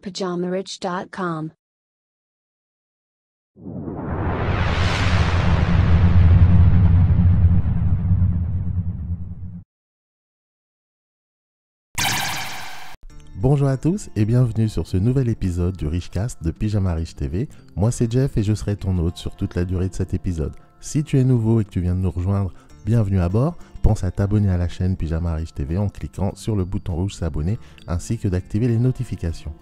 PajamaRich.com. Bonjour à tous et bienvenue sur ce nouvel épisode du Richcast de Pyjama Rich TV. Moi c'est Jeff et je serai ton hôte sur toute la durée de cet épisode. Si tu es nouveau et que tu viens de nous rejoindre, bienvenue à bord. Pense à t'abonner à la chaîne Pyjama Rich TV en cliquant sur le bouton rouge s'abonner ainsi que d'activer les notifications.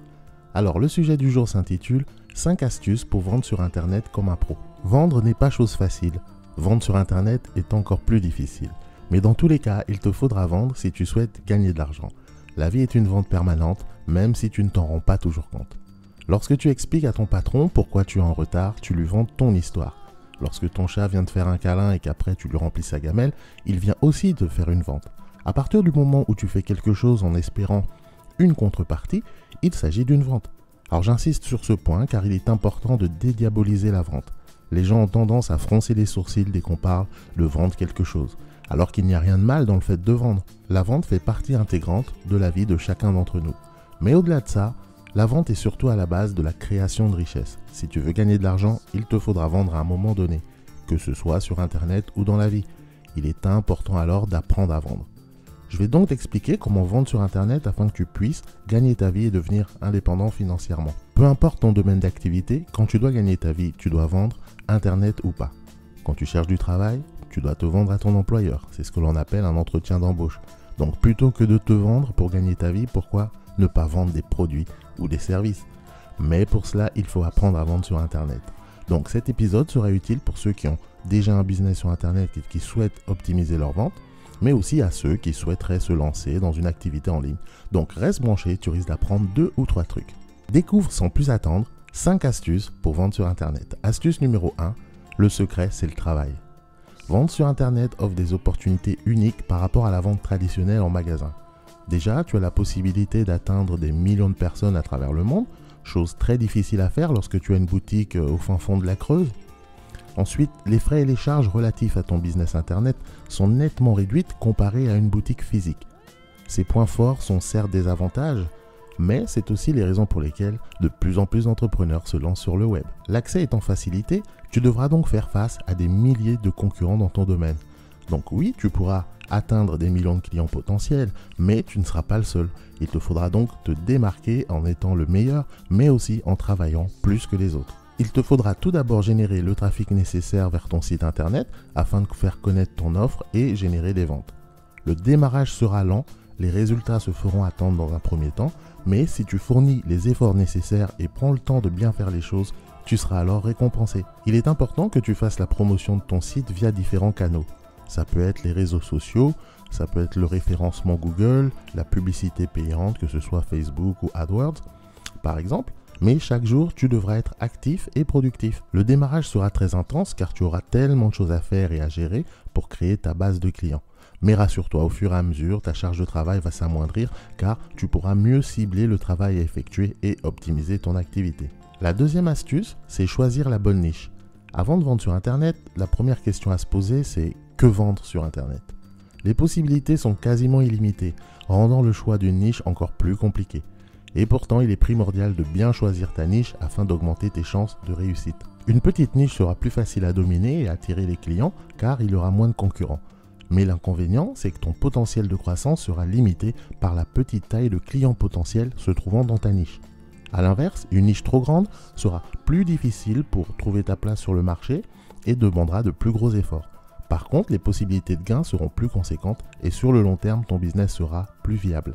Alors le sujet du jour s'intitule 5 astuces pour vendre sur internet comme un pro. Vendre n'est pas chose facile. Vendre sur internet est encore plus difficile. Mais dans tous les cas, il te faudra vendre si tu souhaites gagner de l'argent. La vie est une vente permanente, même si tu ne t'en rends pas toujours compte. Lorsque tu expliques à ton patron pourquoi tu es en retard, tu lui vends ton histoire. Lorsque ton chat vient te faire un câlin et qu'après tu lui remplis sa gamelle, il vient aussi te faire une vente. À partir du moment où tu fais quelque chose en espérant une contrepartie, il s'agit d'une vente. Alors j'insiste sur ce point car il est important de dédiaboliser la vente. Les gens ont tendance à froncer les sourcils dès qu'on parle de vendre quelque chose. Alors qu'il n'y a rien de mal dans le fait de vendre. La vente fait partie intégrante de la vie de chacun d'entre nous. Mais au-delà de ça, la vente est surtout à la base de la création de richesse. Si tu veux gagner de l'argent, il te faudra vendre à un moment donné, que ce soit sur internet ou dans la vie. Il est important alors d'apprendre à vendre. Je vais donc t'expliquer comment vendre sur internet afin que tu puisses gagner ta vie et devenir indépendant financièrement. Peu importe ton domaine d'activité, quand tu dois gagner ta vie, tu dois vendre internet ou pas. Quand tu cherches du travail, tu dois te vendre à ton employeur. C'est ce que l'on appelle un entretien d'embauche. Donc plutôt que de te vendre pour gagner ta vie, pourquoi ne pas vendre des produits ou des services? Mais pour cela, il faut apprendre à vendre sur internet. Donc cet épisode sera utile pour ceux qui ont déjà un business sur internet et qui souhaitent optimiser leur vente, mais aussi à ceux qui souhaiteraient se lancer dans une activité en ligne. Donc reste branché, tu risques d'apprendre 2 ou 3 trucs. Découvre sans plus attendre 5 astuces pour vendre sur internet. Astuce numéro 1, le secret c'est le travail. Vendre sur internet offre des opportunités uniques par rapport à la vente traditionnelle en magasin. Déjà, tu as la possibilité d'atteindre des millions de personnes à travers le monde, chose très difficile à faire lorsque tu as une boutique au fin fond de la Creuse. Ensuite, les frais et les charges relatifs à ton business internet sont nettement réduites comparés à une boutique physique. Ces points forts sont certes des avantages, mais c'est aussi les raisons pour lesquelles de plus en plus d'entrepreneurs se lancent sur le web. L'accès étant facilité, tu devras donc faire face à des milliers de concurrents dans ton domaine. Donc oui, tu pourras atteindre des millions de clients potentiels, mais tu ne seras pas le seul. Il te faudra donc te démarquer en étant le meilleur, mais aussi en travaillant plus que les autres. Il te faudra tout d'abord générer le trafic nécessaire vers ton site internet afin de faire connaître ton offre et générer des ventes. Le démarrage sera lent, les résultats se feront attendre dans un premier temps, mais si tu fournis les efforts nécessaires et prends le temps de bien faire les choses, tu seras alors récompensé. Il est important que tu fasses la promotion de ton site via différents canaux. Ça peut être les réseaux sociaux, ça peut être le référencement Google, la publicité payante, que ce soit Facebook ou AdWords, par exemple. Mais chaque jour, tu devras être actif et productif. Le démarrage sera très intense car tu auras tellement de choses à faire et à gérer pour créer ta base de clients. Mais rassure-toi, au fur et à mesure, ta charge de travail va s'amoindrir car tu pourras mieux cibler le travail à effectuer et optimiser ton activité. La deuxième astuce, c'est choisir la bonne niche. Avant de vendre sur internet, la première question à se poser, c'est que vendre sur internet? Les possibilités sont quasiment illimitées, rendant le choix d'une niche encore plus compliqué. Et pourtant, il est primordial de bien choisir ta niche afin d'augmenter tes chances de réussite. Une petite niche sera plus facile à dominer et à attirer les clients car il y aura moins de concurrents. Mais l'inconvénient, c'est que ton potentiel de croissance sera limité par la petite taille de clients potentiels se trouvant dans ta niche. A l'inverse, une niche trop grande sera plus difficile pour trouver ta place sur le marché et demandera de plus gros efforts. Par contre, les possibilités de gain seront plus conséquentes et sur le long terme, ton business sera plus viable.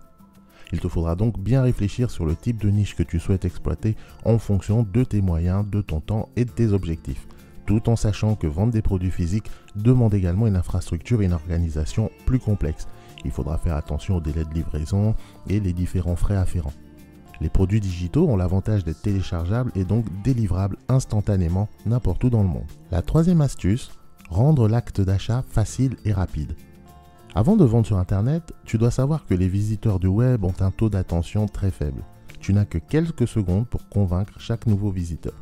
Il te faudra donc bien réfléchir sur le type de niche que tu souhaites exploiter en fonction de tes moyens, de ton temps et de tes objectifs. Tout en sachant que vendre des produits physiques demande également une infrastructure et une organisation plus complexe. Il faudra faire attention aux délais de livraison et les différents frais afférents. Les produits digitaux ont l'avantage d'être téléchargeables et donc délivrables instantanément n'importe où dans le monde. La troisième astuce, rendre l'acte d'achat facile et rapide. Avant de vendre sur internet, tu dois savoir que les visiteurs du web ont un taux d'attention très faible. Tu n'as que quelques secondes pour convaincre chaque nouveau visiteur.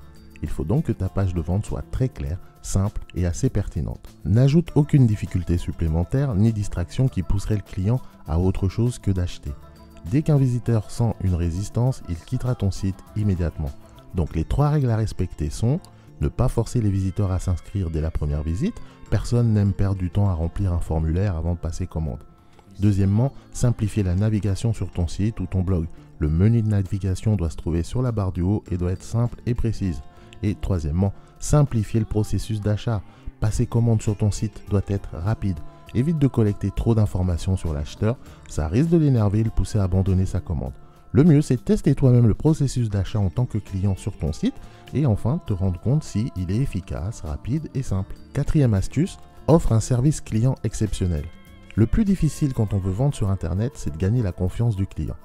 Il faut donc que ta page de vente soit très claire, simple et assez pertinente. N'ajoute aucune difficulté supplémentaire ni distraction qui pousserait le client à autre chose que d'acheter. Dès qu'un visiteur sent une résistance, il quittera ton site immédiatement. Donc les 3 règles à respecter sont: ne pas forcer les visiteurs à s'inscrire dès la première visite. Personne n'aime perdre du temps à remplir un formulaire avant de passer commande. Deuxièmement, simplifier la navigation sur ton site ou ton blog. Le menu de navigation doit se trouver sur la barre du haut et doit être simple et précise. Et troisièmement, simplifier le processus d'achat. Passer commande sur ton site doit être rapide. Évite de collecter trop d'informations sur l'acheteur, ça risque de l'énerver et le pousser à abandonner sa commande. Le mieux, c'est de tester toi-même le processus d'achat en tant que client sur ton site et enfin te rendre compte s'il est efficace, rapide et simple. 4e astuce, offre un service client exceptionnel. Le plus difficile quand on veut vendre sur Internet, c'est de gagner la confiance du client.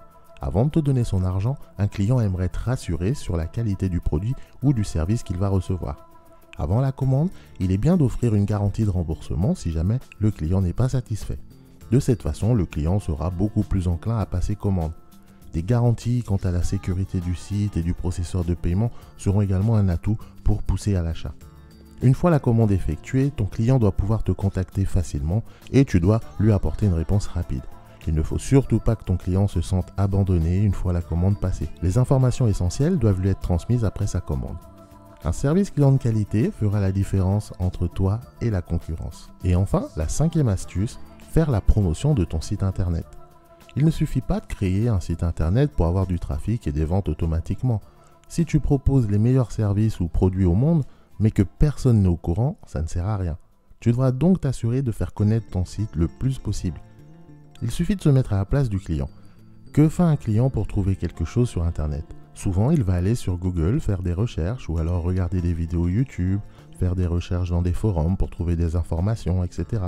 Avant de te donner son argent, un client aimerait être rassuré sur la qualité du produit ou du service qu'il va recevoir. Avant la commande, il est bien d'offrir une garantie de remboursement si jamais le client n'est pas satisfait. De cette façon, le client sera beaucoup plus enclin à passer commande. Des garanties quant à la sécurité du site et du processeur de paiement seront également un atout pour pousser à l'achat. Une fois la commande effectuée, ton client doit pouvoir te contacter facilement et tu dois lui apporter une réponse rapide. Il ne faut surtout pas que ton client se sente abandonné une fois la commande passée. Les informations essentielles doivent lui être transmises après sa commande. Un service client de qualité fera la différence entre toi et la concurrence. Et enfin, la 5e astuce, faire la promotion de ton site internet. Il ne suffit pas de créer un site internet pour avoir du trafic et des ventes automatiquement. Si tu proposes les meilleurs services ou produits au monde, mais que personne n'est au courant, ça ne sert à rien. Tu devras donc t'assurer de faire connaître ton site le plus possible. Il suffit de se mettre à la place du client. Que fait un client pour trouver quelque chose sur Internet ? Souvent, il va aller sur Google faire des recherches ou alors regarder des vidéos YouTube, faire des recherches dans des forums pour trouver des informations, etc.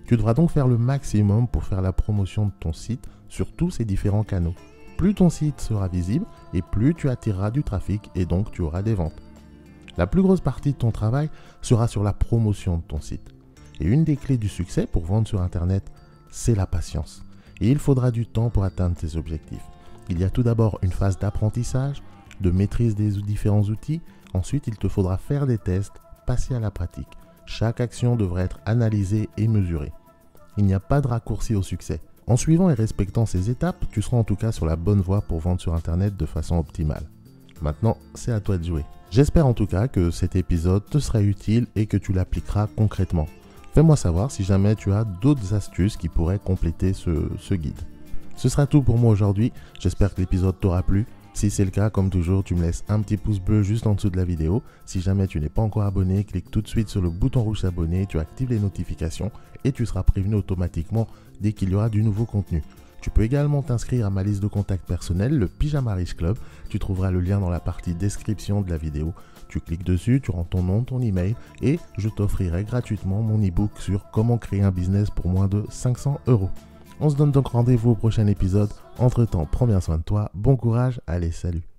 Tu devras donc faire le maximum pour faire la promotion de ton site sur tous ces différents canaux. Plus ton site sera visible et plus tu attireras du trafic et donc tu auras des ventes. La plus grosse partie de ton travail sera sur la promotion de ton site. Et une des clés du succès pour vendre sur Internet, c'est la patience. Et il faudra du temps pour atteindre tes objectifs. Il y a tout d'abord une phase d'apprentissage, de maîtrise des différents outils. Ensuite, il te faudra faire des tests, passer à la pratique. Chaque action devrait être analysée et mesurée. Il n'y a pas de raccourci au succès. En suivant et respectant ces étapes, tu seras en tout cas sur la bonne voie pour vendre sur Internet de façon optimale. Maintenant, c'est à toi de jouer. J'espère en tout cas que cet épisode te sera utile et que tu l'appliqueras concrètement. Fais-moi savoir si jamais tu as d'autres astuces qui pourraient compléter ce guide. Ce sera tout pour moi aujourd'hui. J'espère que l'épisode t'aura plu. Si c'est le cas, comme toujours, tu me laisses un petit pouce bleu juste en dessous de la vidéo. Si jamais tu n'es pas encore abonné, clique tout de suite sur le bouton rouge s'abonner, tu actives les notifications et tu seras prévenu automatiquement dès qu'il y aura du nouveau contenu. Tu peux également t'inscrire à ma liste de contacts personnels, le Pyjama Riche Club. Tu trouveras le lien dans la partie description de la vidéo. Tu cliques dessus, tu rentres ton nom, ton email et je t'offrirai gratuitement mon e-book sur comment créer un business pour moins de 500 €. On se donne donc rendez-vous au prochain épisode. Entre-temps, prends bien soin de toi. Bon courage. Allez, salut.